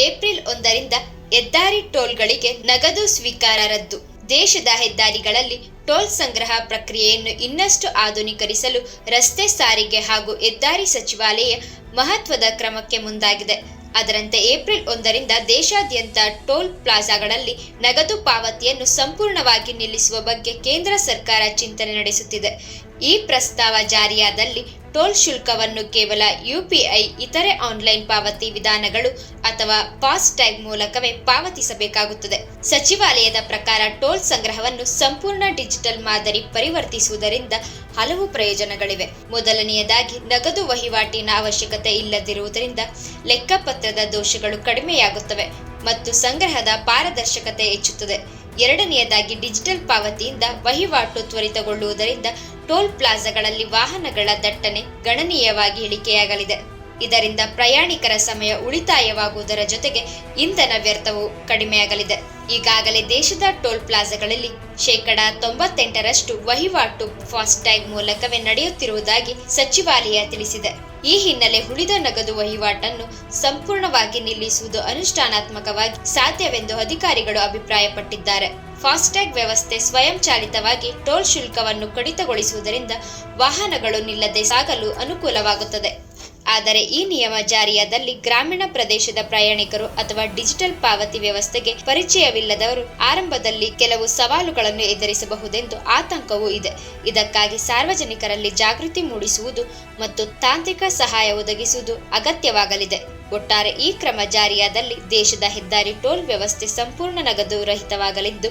April 1ರಿಂದ ಹೆದ್ದಾರಿ ಟೋಲ್ಗಳಿಗೆ ನಗದು ಸ್ವೀಕಾರ ರದ್ದು. ದೇಶದ ಹೆದ್ದಾರಿಗಳಲ್ಲಿ ಟೋಲ್ ಸಂಗ್ರಹ ಪ್ರಕ್ರಿಯೆಯನ್ನು ಇನ್ನಷ್ಟು ಆಧುನೀಕರಿಸಲು ರಸ್ತೆ ಸಾರಿಗೆ ಹಾಗೂ ಹೆದ್ದಾರಿ ಸಚಿವಾಲಯ ಮಹತ್ವದ ಕ್ರಮಕ್ಕೆ ಮುಂದಾಗಿದೆ. ಅದರಂತೆ ಏಪ್ರಿಲ್ 1ರಿಂದ ದೇಶಾದ್ಯಂತ ಟೋಲ್ ಪ್ಲಾಜಾಗಳಲ್ಲಿ ನಗದು ಪಾವತಿಯನ್ನು ಸಂಪೂರ್ಣವಾಗಿ ನಿಲ್ಲಿಸುವ ಬಗ್ಗೆ ಕೇಂದ್ರ ಸರ್ಕಾರ ಚಿಂತನೆ ನಡೆಸುತ್ತಿದೆ. ಈ ಪ್ರಸ್ತಾವ ಜಾರಿಯಾದಲ್ಲಿ ಟೋಲ್ ಶುಲ್ಕವನ್ನು ಕೇವಲ ಯುಪಿಐ, ಇತರೆ ಆನ್ಲೈನ್ ಪಾವತಿ ವಿಧಾನಗಳು ಅಥವಾ ಫಾಸ್ಟ್ಯಾಗ್ ಮೂಲಕವೇ ಪಾವತಿಸಬೇಕಾಗುತ್ತದೆ. ಸಚಿವಾಲಯದ ಪ್ರಕಾರ ಟೋಲ್ ಸಂಗ್ರಹವನ್ನು ಸಂಪೂರ್ಣ ಡಿಜಿಟಲ್ ಮಾದರಿ ಪರಿವರ್ತಿಸುವುದರಿಂದ ಹಲವು ಪ್ರಯೋಜನಗಳಿವೆ. ಮೊದಲನೆಯದಾಗಿ, ನಗದು ವಹಿವಾಟಿನ ಅವಶ್ಯಕತೆ ಇಲ್ಲದಿರುವುದರಿಂದ ಲೆಕ್ಕಪತ್ರದ ದೋಷಗಳು ಕಡಿಮೆಯಾಗುತ್ತವೆ ಮತ್ತು ಸಂಗ್ರಹದ ಪಾರದರ್ಶಕತೆ ಹೆಚ್ಚುತ್ತದೆ. ಎರಡನೆಯದಾಗಿ, ಡಿಜಿಟಲ್ ಪಾವತಿಯಿಂದ ವಹಿವಾಟು ತ್ವರಿತಗೊಳ್ಳುವುದರಿಂದ ಟೋಲ್ ಪ್ಲಾಜಾಗಳಲ್ಲಿ ವಾಹನಗಳ ದಟ್ಟಣೆ ಗಣನೀಯವಾಗಿ ಇಳಿಕೆಯಾಗಲಿದೆ. ಇದರಿಂದ ಪ್ರಯಾಣಿಕರ ಸಮಯ ಉಳಿತಾಯವಾಗುವುದರ ಜೊತೆಗೆ ಇಂಧನ ವ್ಯರ್ಥವೂ ಕಡಿಮೆಯಾಗಲಿದೆ. ಈಗಾಗಲೇ ದೇಶದ ಟೋಲ್ ಪ್ಲಾಜಾಗಳಲ್ಲಿ 98% ವಹಿವಾಟು ಫಾಸ್ಟ್ಯಾಗ್ ಮೂಲಕವೇ ನಡೆಯುತ್ತಿರುವುದಾಗಿ ಸಚಿವಾಲಯ ತಿಳಿಸಿದೆ. ಈ ಹಿನ್ನೆಲೆ ಉಳಿದ ನಗದು ವಹಿವಾಟನ್ನು ಸಂಪೂರ್ಣವಾಗಿ ನಿಲ್ಲಿಸುವುದು ಅನುಷ್ಠಾನಾತ್ಮಕವಾಗಿ ಸಾಧ್ಯವೆಂದು ಅಧಿಕಾರಿಗಳು ಅಭಿಪ್ರಾಯಪಟ್ಟಿದ್ದಾರೆ. ಫಾಸ್ಟ್ಯಾಗ್ ವ್ಯವಸ್ಥೆ ಸ್ವಯಂಚಾಲಿತವಾಗಿ ಟೋಲ್ ಶುಲ್ಕವನ್ನು ಕಡಿತಗೊಳಿಸುವುದರಿಂದ ವಾಹನಗಳು ನಿಲ್ಲದೆ ಸಾಗಲು ಅನುಕೂಲವಾಗುತ್ತದೆ. ಆದರೆ ಈ ನಿಯಮ ಜಾರಿಯಾದಲ್ಲಿ ಗ್ರಾಮೀಣ ಪ್ರದೇಶದ ಪ್ರಯಾಣಿಕರು ಅಥವಾ ಡಿಜಿಟಲ್ ಪಾವತಿ ವ್ಯವಸ್ಥೆಗೆ ಪರಿಚಯವಿಲ್ಲದವರು ಆರಂಭದಲ್ಲಿ ಕೆಲವು ಸವಾಲುಗಳನ್ನು ಎದುರಿಸಬಹುದೆಂದು ಆತಂಕವೂ ಇದೆ. ಇದಕ್ಕಾಗಿ ಸಾರ್ವಜನಿಕರಲ್ಲಿ ಜಾಗೃತಿ ಮೂಡಿಸುವುದು ಮತ್ತು ತಾಂತ್ರಿಕ ಸಹಾಯ ಒದಗಿಸುವುದು ಅಗತ್ಯವಾಗಲಿದೆ. ಒಟ್ಟಾರೆ ಈ ಕ್ರಮ ಜಾರಿಯಾದಲ್ಲಿ ದೇಶದ ಹೆದ್ದಾರಿ ಟೋಲ್ ವ್ಯವಸ್ಥೆ ಸಂಪೂರ್ಣ ನಗದು ರಹಿತವಾಗಲಿದ್ದು,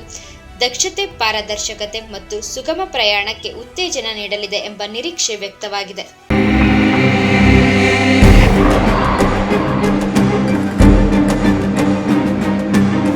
ದಕ್ಷತೆ, ಪಾರದರ್ಶಕತೆ ಮತ್ತು ಸುಗಮ ಪ್ರಯಾಣಕ್ಕೆ ಉತ್ತೇಜನ ನೀಡಲಿದೆ ಎಂಬ ನಿರೀಕ್ಷೆ ವ್ಯಕ್ತವಾಗಿದೆ.